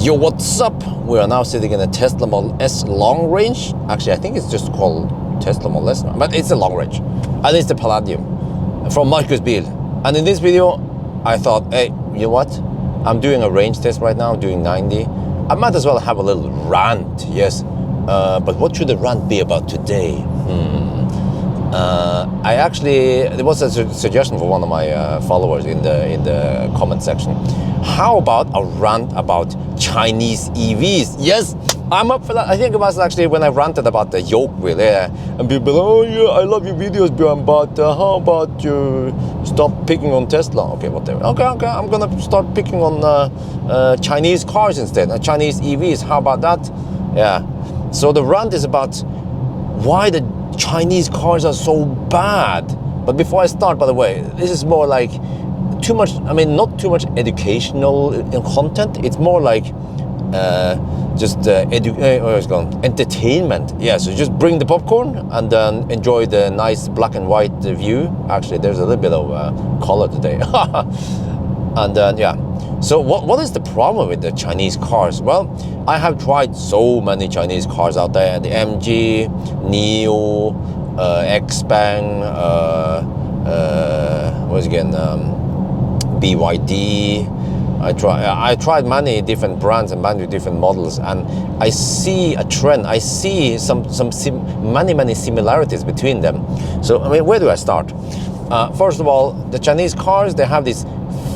Yo, what's up? We are now sitting in a Tesla Model S long range. Actually, I think it's just called Tesla Model S, but it's a long range. And it's the Palladium from Marcus Bil. And in this video, I thought, hey, you know what? I'm doing a range test right now, doing 90. I might as well have a little rant, yes. But what should the rant be about today? There was a suggestion for one of my followers in the comment section. How about a rant about Chinese EVs? Yes, I'm up for that. I think it was actually when I ranted about the yoke wheel, yeah. And people, oh yeah, I love your videos, Bjørn, but how about you stop picking on Tesla? Okay, whatever. Okay, I'm gonna start picking on Chinese cars instead, Chinese EVs. How about that? Yeah. So the rant is about why the Chinese cars are so bad. But before I start, by the way, this is more like too much, I mean, not too much educational content. It's more like entertainment. Yeah, so just bring the popcorn and then enjoy the nice black and white view. Actually, there's a little bit of color today. And then, yeah. So what is the problem with the Chinese cars? Well, I have tried so many Chinese cars out there. The MG, NIO, Xpeng, BYD. I tried many different brands and many different models, and I see a trend. I see many similarities between them. So I mean, where do I start? First of all, the Chinese cars, they have this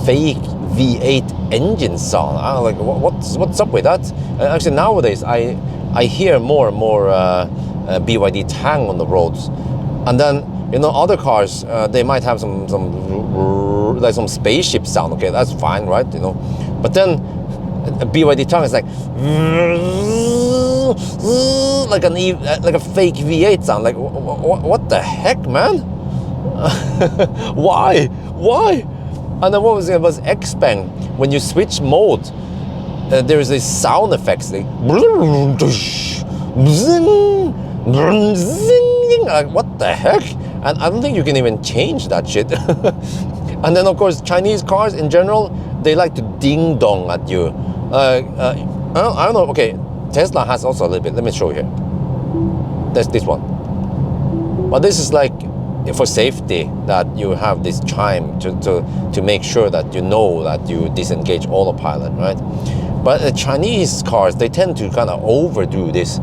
fake V8 engine sound. I'm like, what's up with that? Actually, nowadays I hear more and more BYD Tang on the roads, and then you know other cars they might have some spaceship sound. Okay, that's fine, right? You know, but then a BYD Tang is like a fake V8 sound. Like what the heck, man? Why? And then what was it? Was Xpeng, when you switch mode, there is a sound effects like what the heck? And I don't think you can even change that shit. And then of course Chinese cars in general, they like to ding dong at you. I don't know. Okay, Tesla has also a little bit. Let me show you here. That's this one. But this is like for safety, that you have this chime to make sure that you know that you disengage autopilot, right? But the Chinese cars, they tend to kind of overdo this.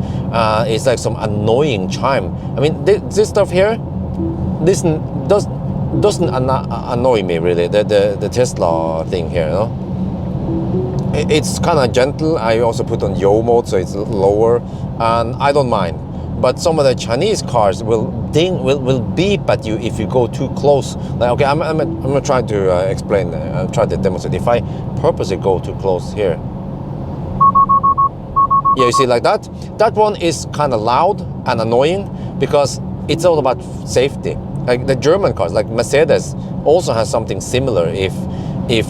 It's like some annoying chime. I mean, this stuff here, this doesn't annoy me really. The Tesla thing here, you know? It's kind of gentle. I also put on yo mode, so it's lower, and I don't mind. But some of the Chinese cars will beep at you if you go too close. Like, okay, I'm gonna try to explain. I'll try to demonstrate. If I purposely go too close here, yeah, you see like that. That one is kind of loud and annoying because it's all about safety. Like the German cars, like Mercedes, also has something similar. If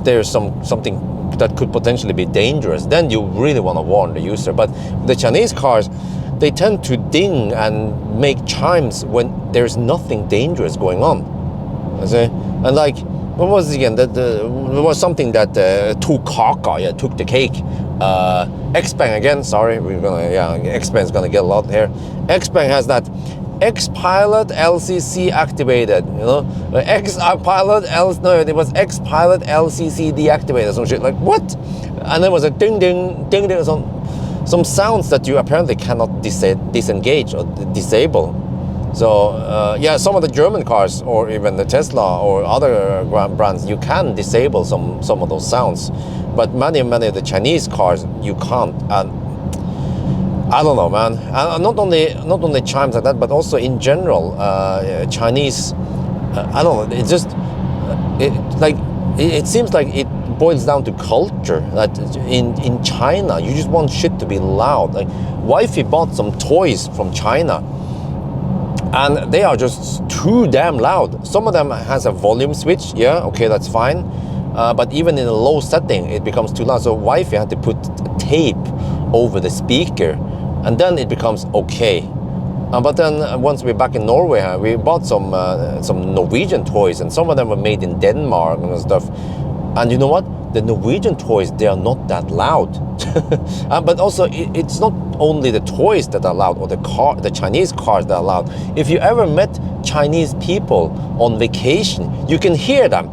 there's something that could potentially be dangerous, then you really want to warn the user. But the Chinese cars, they tend to ding and make chimes when there's nothing dangerous going on. And like, what was it again? There was something that took the cake. Xpeng again, sorry, Xpeng's gonna get a lot here. Xpeng has that X-Pilot LCC activated, you know? It was X-Pilot LCC deactivated, some shit, like what? And there was a ding, some sounds that you apparently cannot disengage or disable. So yeah, some of the German cars or even the Tesla or other brands, you can disable some of those sounds, but many of the Chinese cars you can't. And I don't know, man. And not only chimes like that, but also in general, Chinese. I don't know. It's just it seems like it boils down to culture. That in China, you just want shit to be loud. Like, wifey bought some toys from China, and they are just too damn loud. Some of them has a volume switch. Yeah, okay, that's fine. But even in a low setting, it becomes too loud. So wifey had to put tape over the speaker, and then it becomes okay. But then once we're back in Norway, we bought some Norwegian toys, and some of them were made in Denmark and stuff. And you know what? the Norwegian toys, they are not that loud. But also, it's not only the toys that are loud, or the Chinese cars that are loud. If you ever met Chinese people on vacation, you can hear them.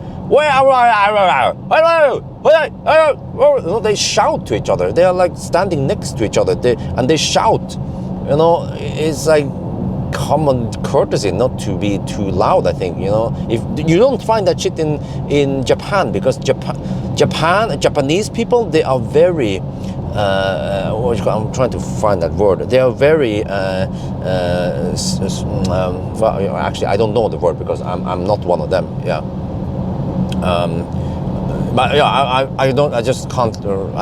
They shout to each other. They are like standing next to each other, and they shout. You know, it's like common courtesy not to be too loud. I think, you know, if you don't find that shit in Japan, because Japanese people, they are very I'm trying to find that word. They are very well, actually I don't know the word because I'm not one of them. Yeah. But yeah, I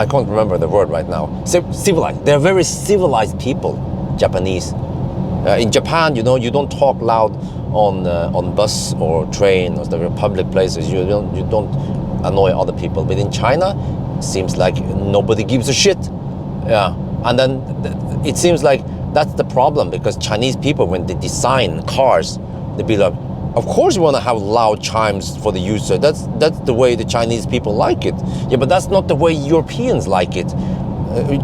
can't remember the word right now. Civilized. They're very civilized people, Japanese. In Japan, you know, you don't talk loud on bus or train or the public places. You don't annoy other people. But in China, it seems like nobody gives a shit. Yeah, and then it seems like that's the problem, because Chinese people, when they design cars, they be like, of course you want to have loud chimes for the user. That's the way the Chinese people like it. Yeah, but that's not the way Europeans like it.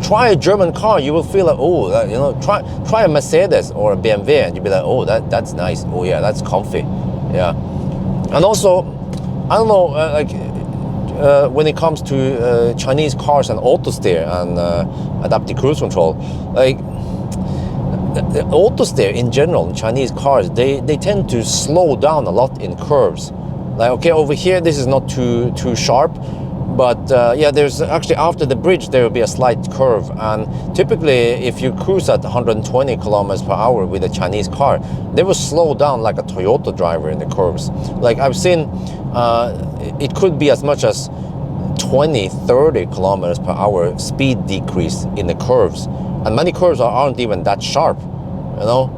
Try a German car, you will feel like, oh, you know, try a Mercedes or a BMW, and you'll be like, oh, that's nice. Oh yeah, that's comfy. Yeah, and also, I don't know, when it comes to Chinese cars and auto steer and adaptive cruise control, like the auto steer in general, Chinese cars, they tend to slow down a lot in curves. Like, okay, over here this is not too sharp, but yeah, there's actually, after the bridge there will be a slight curve, and typically if you cruise at 120 kilometers per hour with a Chinese car, they will slow down like a Toyota driver in the curves. Like I've seen, it could be as much as 20-30 kilometers per hour speed decrease in the curves, and many curves aren't even that sharp, you know.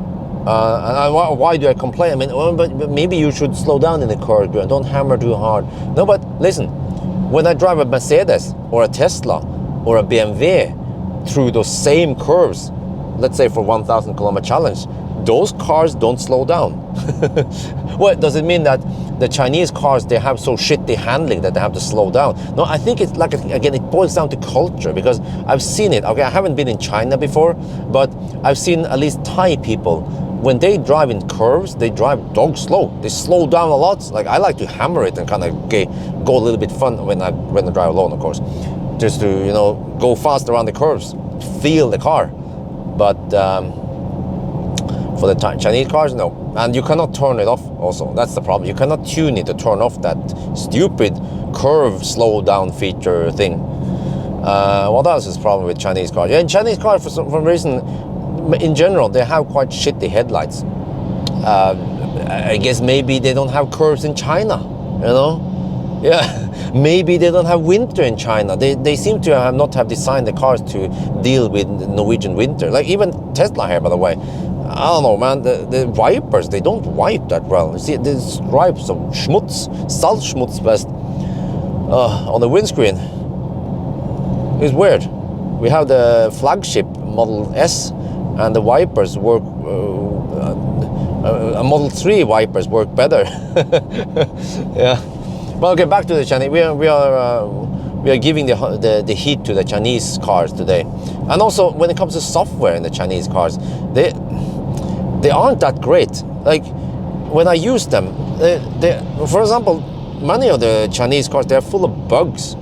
And why do I complain? I mean, well, but maybe you should slow down in the curve, Bjørn. Don't hammer too hard. No, but listen, when I drive a Mercedes or a Tesla or a BMW through those same curves, let's say for 1,000 kilometer challenge, those cars don't slow down. What does it mean that the Chinese cars, they have so shitty handling that they have to slow down? No, I think it's like, again, it boils down to culture, because I've seen it. Okay, I haven't been in China before, but I've seen at least Thai people, when they drive in curves, they drive dog slow. They slow down a lot. Like, I like to hammer it and kind of go a little bit fun when I drive alone, of course, just to, you know, go fast around the curves, feel the car. But for the Chinese cars, no. And you cannot turn it off also. That's the problem. You cannot tune it to turn off that stupid curve slow down feature thing. What else is the problem with Chinese cars? Yeah, in Chinese cars, for some reason, in general, they have quite shitty headlights. I guess maybe they don't have curves in China, you know? Yeah, maybe they don't have winter in China. They seem to not have designed the cars to deal with Norwegian winter. Like even Tesla here, by the way. I don't know, man, the wipers, they don't wipe that well. You see, there's stripes of schmutz, Salzschmutzwest on the windscreen. It's weird. We have the flagship Model S, and the wipers work, Model 3 wipers work better. Yeah. But okay, back to the Chinese. We are giving the heat to the Chinese cars today. And also, when it comes to software in the Chinese cars, they aren't that great. Like, when I use them, for example, many of the Chinese cars, they're full of bugs,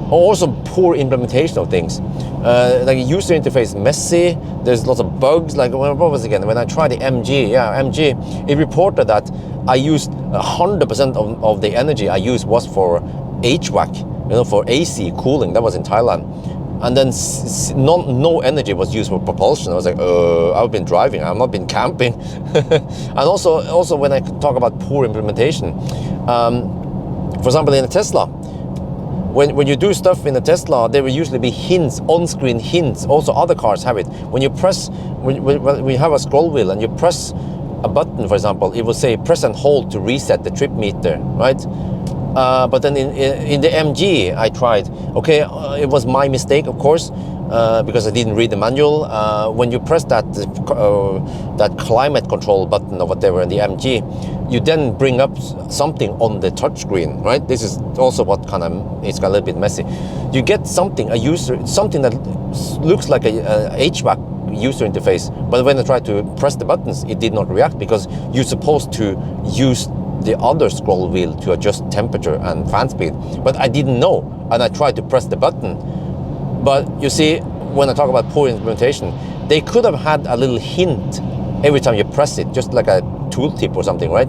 or also poor implementation of things. Like, user interface messy, there's lots of bugs. Like, what was it again? When I tried the MG, it reported that I used 100% of the energy I used was for HVAC, you know, for AC cooling. That was in Thailand. And then no energy was used for propulsion. I was like, I've been driving, I've not been camping. And also when I talk about poor implementation, for example, in a Tesla, when you do stuff in a Tesla, there will usually be hints, on-screen hints. Also, other cars have it. When you press, when we have a scroll wheel and you press a button, for example, it will say press and hold to reset the trip meter, right? But then in the MG, I tried. Okay, it was my mistake, of course, because I didn't read the manual. When you press that climate control button or whatever in the MG, you then bring up something on the touchscreen, right? This is also what kind of, it's a little bit messy. You get something, something that looks like a HVAC user interface, but when I tried to press the buttons, it did not react, because you're supposed to use the other scroll wheel to adjust temperature and fan speed. But I didn't know, and I tried to press the button. But you see, when I talk about poor implementation, they could have had a little hint every time you press it, just like a tooltip or something, right?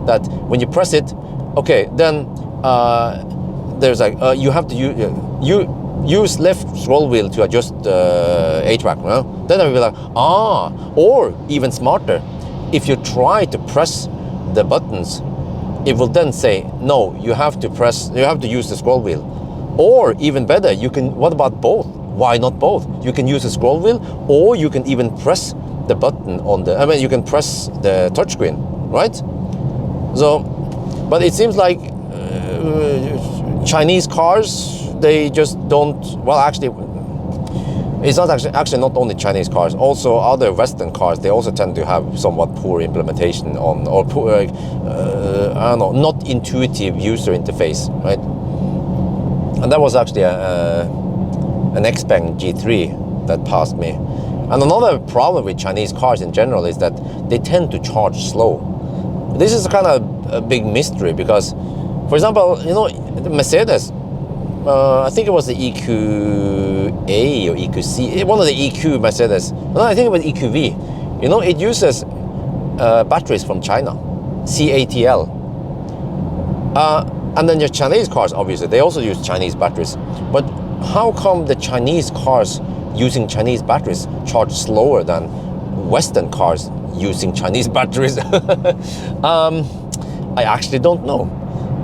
That when you press it, okay, then there's like, you have to use left scroll wheel to adjust HVAC, you know? Then I will be like, or even smarter, if you try to press the buttons, it will then say, no, you have to use the scroll wheel. Or even better, what about both? Why not both? You can use a scroll wheel, or you can even press the button you can press the touchscreen, right? So, but it seems like Chinese cars, they just don't, well, actually, it's not actually not only Chinese cars, also other Western cars, they also tend to have somewhat poor implementation or poor, I don't know, not intuitive user interface, right? And that was actually an Xpeng G3 that passed me. And another problem with Chinese cars in general is that they tend to charge slow. This is kind of a big mystery, because, for example, you know, the Mercedes, I think it was the EQA or EQC, one of the EQ Mercedes. No, I think it was EQV. You know, it uses batteries from China, CATL. And then your Chinese cars, obviously, they also use Chinese batteries. But how come the Chinese cars using Chinese batteries charge slower than Western cars using Chinese batteries? I actually don't know.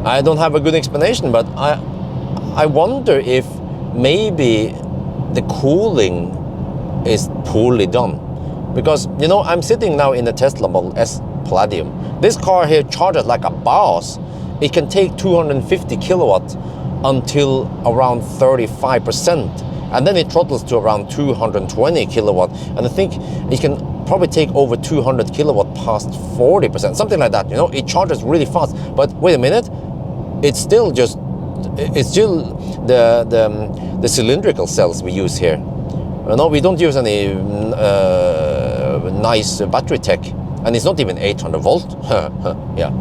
I don't have a good explanation, but I wonder if maybe the cooling is poorly done. Because, you know, I'm sitting now in the Tesla Model S Palladium. This car here charges like a boss. It can take 250 kilowatts until around 35%. And then it throttles to around 220 kilowatt. And I think it can probably take over 200 kilowatt past 40%, something like that. You know, it charges really fast. But wait a minute, it's still the cylindrical cells we use here. You know, we don't use any nice battery tech, and it's not even 800 volt. Yeah,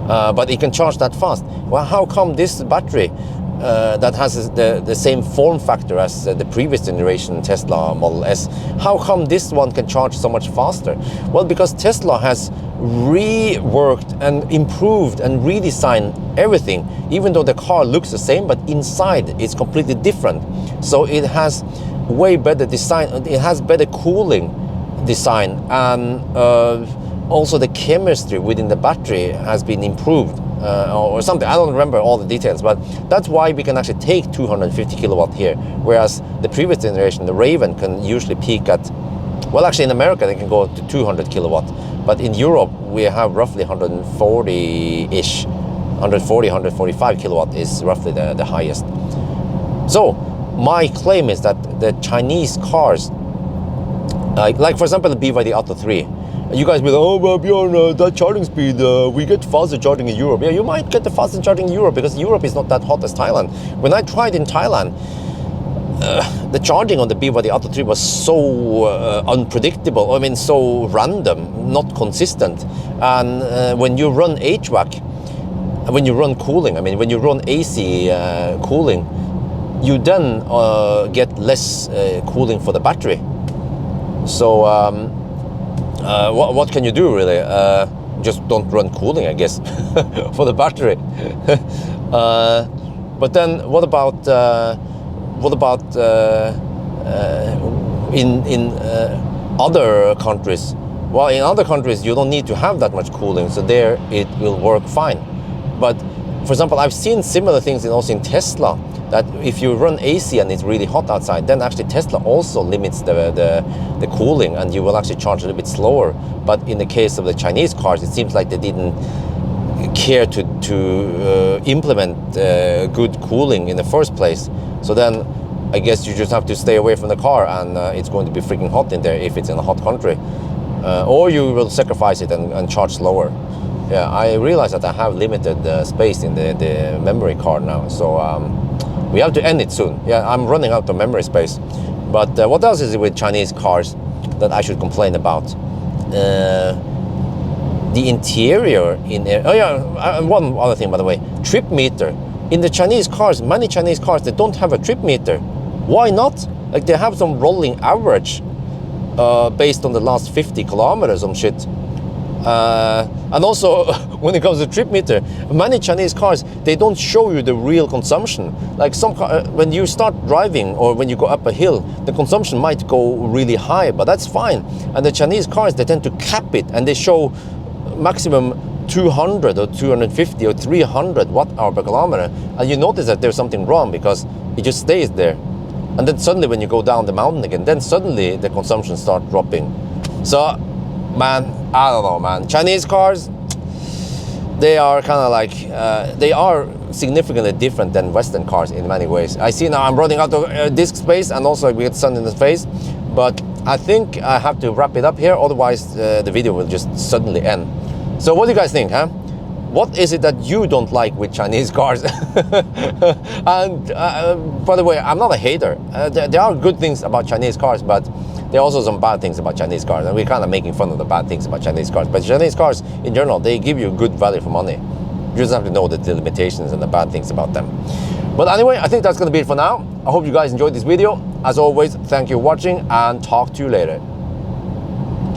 but it can charge that fast. Well, how come this battery that has the same form factor as the previous generation Tesla Model S, how come this one can charge so much faster? Well, because Tesla has reworked and improved and redesigned everything, even though the car looks the same, but inside it's completely different. So it has way better design, it has better cooling design, and also the chemistry within the battery has been improved. Or something, I don't remember all the details, but that's why we can actually take 250 kilowatt here, whereas the previous generation, the Raven, can usually peak at, well, actually in America they can go to 200 kilowatt, but in Europe we have roughly 140-ish, 140, 145 kilowatt is roughly the highest. So my claim is that the Chinese cars, like for example the BYD Atto 3, you guys will, oh, well, Bjørn, that charging speed, we get faster charging in Europe. Yeah, you might get the fastest charging in Europe because Europe is not that hot as Thailand. When I tried in Thailand, the charging on the BYD Atto 3 was so unpredictable, I mean, so random, not consistent. And when you run HVAC, when you run cooling, I mean, when you run AC cooling, you then get less cooling for the battery. So, what can you do really? Just don't run cooling, I guess, for the battery. But then what about in other countries? Well, in other countries you don't need to have that much cooling, so there it will work fine. But for example, I've seen similar things also in Tesla, that if you run AC and it's really hot outside, then actually Tesla also limits the cooling, and you will actually charge a little bit slower. But in the case of the Chinese cars, it seems like they didn't care to implement good cooling in the first place. So then I guess you just have to stay away from the car, and it's going to be freaking hot in there if it's in a hot country. Or you will sacrifice it and charge slower. Yeah, I realize that I have limited space in the memory card now, so we have to end it soon. Yeah, I'm running out of memory space. But what else is it with Chinese cars that I should complain about? The interior in there. Oh yeah, one other thing, by the way, trip meter. In the Chinese cars, many Chinese cars, they don't have a trip meter. Why not? Like, they have some rolling average based on the last 50 kilometers or shit. And also, when it comes to trip meter, many Chinese cars, they don't show you the real consumption. Like some car, when you start driving or when you go up a hill, the consumption might go really high, but that's fine. And the Chinese cars, they tend to cap it, and they show maximum 200 or 250 or 300 watt-hour per kilometer. And you notice that there's something wrong because it just stays there. And then suddenly when you go down the mountain again, then suddenly the consumption starts dropping. So, man, I don't know, man. Chinese cars, they are kind of like, they are significantly different than Western cars in many ways. I see now I'm running out of disk space, and also we get sun in the face. But I think I have to wrap it up here, otherwise the video will just suddenly end. So what do you guys think, huh? What is it that you don't like with Chinese cars? And by the way, I'm not a hater. There are good things about Chinese cars, but there are also some bad things about Chinese cars, and we're kind of making fun of the bad things about Chinese cars. But Chinese cars, in general, they give you good value for money. You just have to know the limitations and the bad things about them. But anyway, I think that's going to be it for now. I hope you guys enjoyed this video. As always, thank you for watching, and talk to you later.